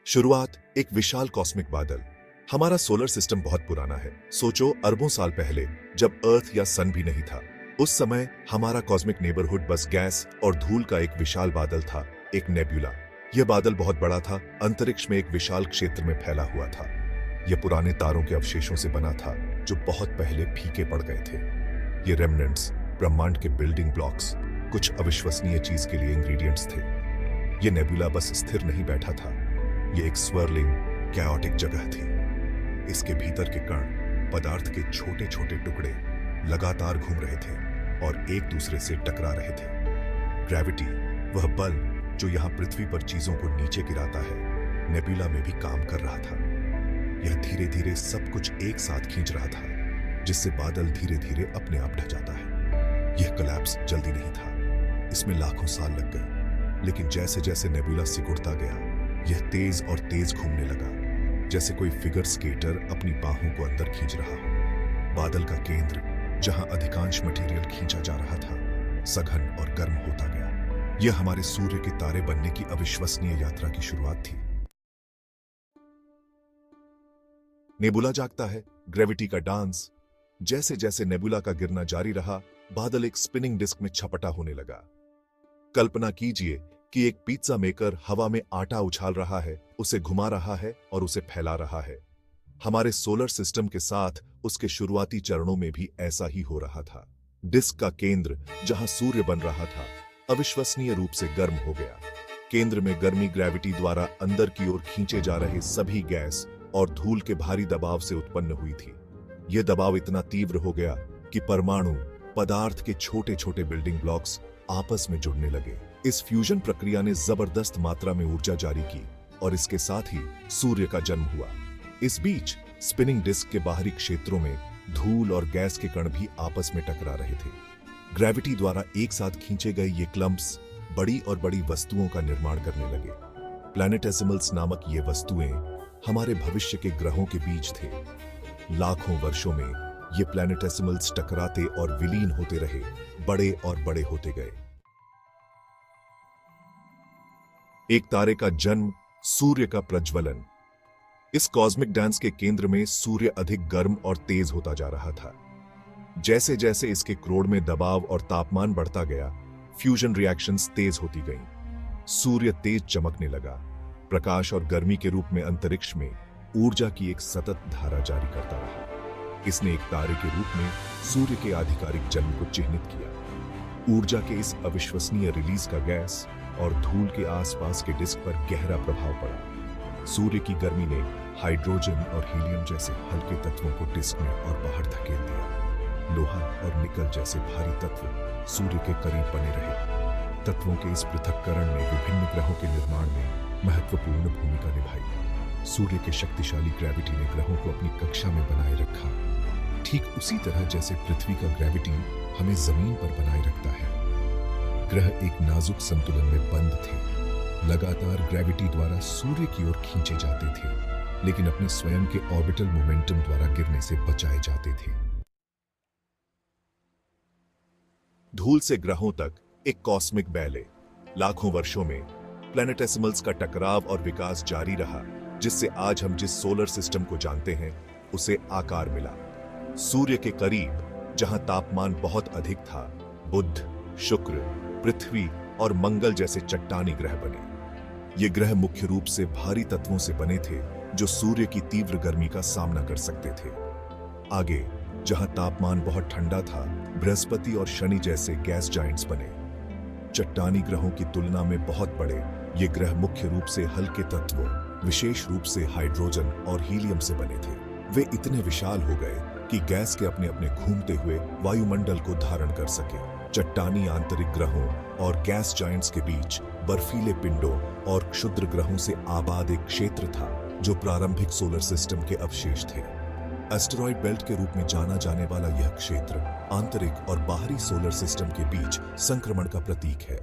शुरुआत एक विशाल कॉस्मिक बादल। हमारा सोलर सिस्टम बहुत पुराना है। सोचो अरबों साल पहले, जब अर्थ या सन भी नहीं था। उस समय हमारा कॉस्मिक नेबरहुड बस गैस और धूल का एक विशाल बादल था, एक नेब्यूला। यह बादल बहुत बड़ा था, अंतरिक्ष में एक विशाल क्षेत्र में फैला हुआ था। यह पुराने तारों के अवशेषों से बना था, जो बहुत पहले फीके पड़ गए थे। ये रेमनेंट्स, ब्रह्मांड के बिल्डिंग ब्लॉक्स, कुछ अविश्वसनीय चीज के लिए इंग्रेडिएंट्स थे। यह नेबुला बस स्थिर नहीं बैठा था, यह एक स्वर्लिंग, कैओटिक जगह थी। इसके भीतर के कण, पदार्थ के छोटे छोटे टुकड़े, लगातार घूम रहे थे और एक दूसरे से टकरा रहे थे। ग्रेविटी, वह बल जो यहां पृथ्वी पर चीजों को नीचे गिराता है, नेबुला में भी काम कर रहा था। यह धीरे धीरे सब कुछ एक साथ खींच रहा था, जिससे बादल धीरे धीरे अपने आप ढह जाता है। यह कोलैप्स जल्दी नहीं था, इसमें लाखों साल लग गए, लेकिन जैसे जैसे नेबुला सिकुड़ता गया, यह तेज और तेज घूमने लगा, जैसे कोई फिगर स्केटर अपनी बाहों को अंदर खींच रहा हो। बादल का केंद्र, जहां अधिकांश मटेरियल खींचा जा रहा था, सघन और गर्म होता गया। यह हमारे सूर्य के तारे बनने की अविश्वसनीय यात्रा की शुरुआत थी। नेबुला जागता है, ग्रेविटी का डांस। जैसे जैसे नेबुला का गिरना जारी रहा, बादल एक स्पिनिंग डिस्क में छपटा होने लगा। कल्पना कीजिए कि एक पिज्जा मेकर हवा में आटा उछाल रहा है, उसे घुमा रहा है और उसे फैला रहा है। हमारे सोलर सिस्टम के साथ उसके शुरुआती चरणों में भी ऐसा ही हो रहा था। डिस्क का केंद्र, जहां सूर्य बन रहा था, अविश्वसनीय रूप से गर्म हो गया। केंद्र में गर्मी ग्रेविटी द्वारा अंदर की ओर खींचे जा रहे सभी गैस और धूल के भारी दबाव से उत्पन्न हुई थी। यह दबाव इतना तीव्र हो गया कि परमाणु, पदार्थ के छोटे छोटे बिल्डिंग ब्लॉक्स आपस में जुड़ने लगे। इस फ्यूजन प्रक्रिया ने जबरदस्त मात्रा में ऊर्जा जारी की और इसके साथ ही सूर्य का जन्म हुआ। इस बीच स्पिनिंग डिस्क के बाहरी क्षेत्रों में धूल और गैस के कण भी आपस में टकरा रहे थे। ग्रेविटी द्वारा एक साथ खींचे गए ये क्लम्प्स बड़ी और बड़ी वस्तुओं का निर्माण करने लगे। प्लैनेटेसिमल्स नामक ये वस्तुएं हमारे भविष्य के ग्रहों के बीज थे। लाखों वर्षों में ये प्लैनेटेसिमल्स टकराते और विलीन होते रहे, बड़े और बड़े होते गए। एक तारे का जन्म, सूर्य का प्रज्वलन। इस कॉस्मिक डांस के केंद्र में सूर्य अधिक गर्म और तेज होता जा रहा था। जैसे जैसे इसके क्रोड में दबाव और तापमान बढ़ता गया, फ्यूजन रिएक्शंस तेज होती गईं। सूर्य तेज चमकने लगा, प्रकाश और गर्मी के रूप में अंतरिक्ष में ऊर्जा की एक सतत धारा जारी करता रहा। इसने एक तारे के रूप में सूर्य के आधिकारिक जन्म को चिह्नित किया। ऊर्जा के इस अविश्वसनीय रिलीज का गैस और धूल के आसपास के डिस्क पर गहरा प्रभाव पड़ा। सूर्य की गर्मी ने हाइड्रोजन और हीलियम जैसे हल्के तत्वों को डिस्क में और बाहर धकेल दिया। लोहा और निकल जैसे भारी तत्व सूर्य के करीब बने रहे। तत्वों के इस पृथक्करण ने विभिन्न ग्रहों के निर्माण में महत्वपूर्ण भूमिका निभाई। सूर्य के शक्तिशाली ग्रेविटी ने ग्रहों को अपनी कक्षा में बनाए रखा, ठीक उसी तरह जैसे पृथ्वी का ग्रेविटी हमें जमीन पर बनाए रखता है। ग्रह एक नाजुक संतुलन में बंद थे, लगातार ग्रेविटी द्वारा सूर्य की ओर खींचे जाते थे, लेकिन अपने स्वयं के ऑर्बिटल मोमेंटम द्वारा गिरने से बचाए जाते थे। धूल से ग्रहों तक एक कॉस्मिक बैले। लाखों वर्षों में प्लैनेटेसिमल्स का टकराव और विकास जारी रहा, जिससे आज हम जिस सोलर सिस्टम को जानते हैं, उसे आकार मिला। सूर्य के करीब, जहां तापमान बहुत अधिक था, बुध, शुक्र, पृथ्वी और मंगल जैसे चट्टानी ग्रह बने। ये ग्रह मुख्य रूप से भारी तत्वों से बने थे, जो सूर्य की तीव्र गर्मी का सामना कर सकते थे। आगे, जहां तापमान बहुत ठंडा था, बृहस्पति और शनि जैसे गैस जाइंट्स बने। चट्टानी ग्रहों की तुलना में बहुत बड़े, ये ग्रह मुख्य रूप से हल्के तत्वों, विशेष रूप से हाइड्रोजन और हीलियम से बने थे। वे इतने विशाल हो गए कि गैस के अपने अपने घूमते हुए वायुमंडल को धारण कर सके। चट्टानी आंतरिक ग्रहों और गैस जाइंट्स के बीच बर्फीले पिंडों और क्षुद्र ग्रहों से आबाद एक क्षेत्र था, जो प्रारंभिक सोलर सिस्टम के अवशेष थे। एस्टेरॉयड बेल्ट के रूप में जाना जाने वाला यह क्षेत्र आंतरिक और बाहरी सोलर सिस्टम के बीच संक्रमण का प्रतीक है।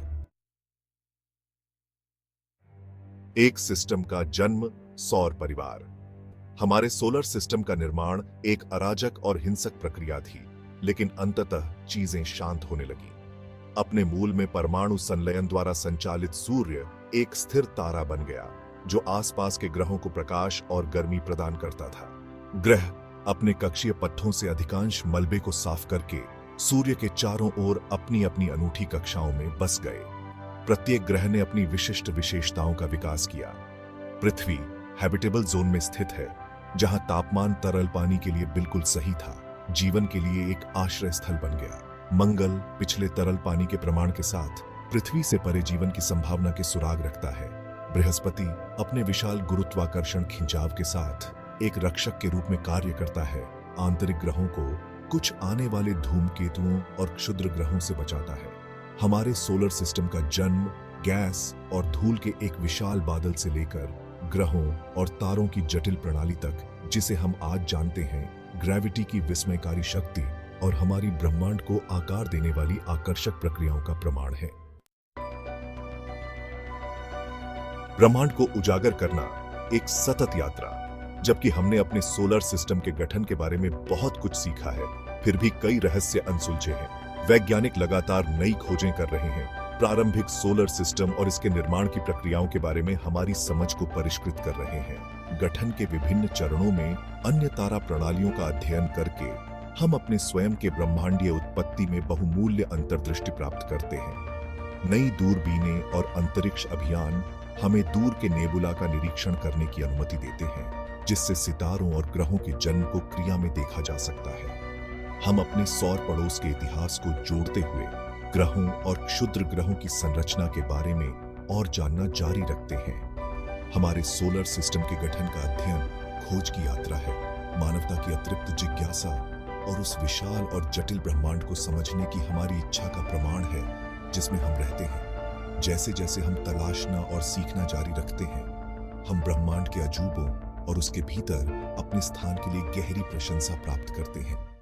एक सिस्टम का जन्म, सौर परिवार। हमारे सोलर सिस्टम का निर्माण एक अराजक और हिंसक प्रक्रिया थी, लेकिन अंततः चीजें शांत होने लगी। अपने मूल में परमाणु संलयन द्वारा संचालित सूर्य एक स्थिर तारा बन गया, जो आसपास के ग्रहों को प्रकाश और गर्मी प्रदान करता था। ग्रह अपने कक्षीय पट्टों से अधिकांश मलबे को साफ करके सूर्य के चारों ओर अपनी अपनी अनूठी कक्षाओं में बस गए। प्रत्येक ग्रह ने अपनी विशिष्ट विशेषताओं का विकास किया। पृथ्वी हैबिटेबल जोन में स्थित है, जहां तापमान तरल पानी के लिए बिल्कुल सही था, जीवन के लिए एक आश्रय स्थल बन गया। मंगल पिछले तरल पानी के प्रमाण के साथ पृथ्वी से परे जीवन की संभावना के सुराग रखता है। बृहस्पति अपने विशाल गुरुत्वाकर्षण खिंचाव के साथ एक रक्षक के रूप में कार्य करता है, आंतरिक ग्रहों को कुछ आने वाले धूमकेतुओं और क्षुद्र ग्रहों से बचाता है। हमारे सोलर सिस्टम का जन्म गैस और धूल के एक विशाल बादल से लेकर ग्रहों और तारों की जटिल प्रणाली तक, जिसे हम आज जानते हैं, ग्रेविटी की विस्मयकारी शक्ति और हमारी ब्रह्मांड को आकार देने वाली आकर्षक प्रक्रियाओं का प्रमाण है। ब्रह्मांड को उजागर करना एक सतत यात्रा। जबकि हमने अपने सोलर सिस्टम के गठन के बारे में बहुत कुछ सीखा है, फिर भी कई रहस्य अनसुलझे हैं। वैज्ञानिक लगातार नई खोजें कर रहे हैं, प्रारंभिक सोलर सिस्टम और इसके निर्माण की प्रक्रियाओं के बारे में हमारी समझ को परिष्कृत कर रहे हैं। गठन के विभिन्न चरणों में अन्य तारा प्रणालियों का अध्ययन करके हम अपने स्वयं के ब्रह्मांडीय उत्पत्ति में बहुमूल्य अंतर्दृष्टि प्राप्त करते हैं। नई दूरबीनें और अंतरिक्ष अभियान हमें दूर के नेबुला का निरीक्षण करने की अनुमति देते हैं, जिससे सितारों और ग्रहों के जन्म को क्रिया में देखा जा सकता है। हम अपने सौर पड़ोस के इतिहास को जोड़ते हुए ग्रहों और क्षुद्र ग्रहों की संरचना के बारे में और जानना जारी रखते हैं। हमारे सोलर सिस्टम के गठन का अध्ययन खोज की यात्रा है, मानवता की अतृप्त जिज्ञासा और उस विशाल और जटिल ब्रह्मांड को समझने की हमारी इच्छा का प्रमाण है जिसमें हम रहते हैं। जैसे जैसे हम तलाशना और सीखना जारी रखते हैं, हम ब्रह्मांड के अजूबों और उसके भीतर अपने स्थान के लिए गहरी प्रशंसा प्राप्त करते हैं।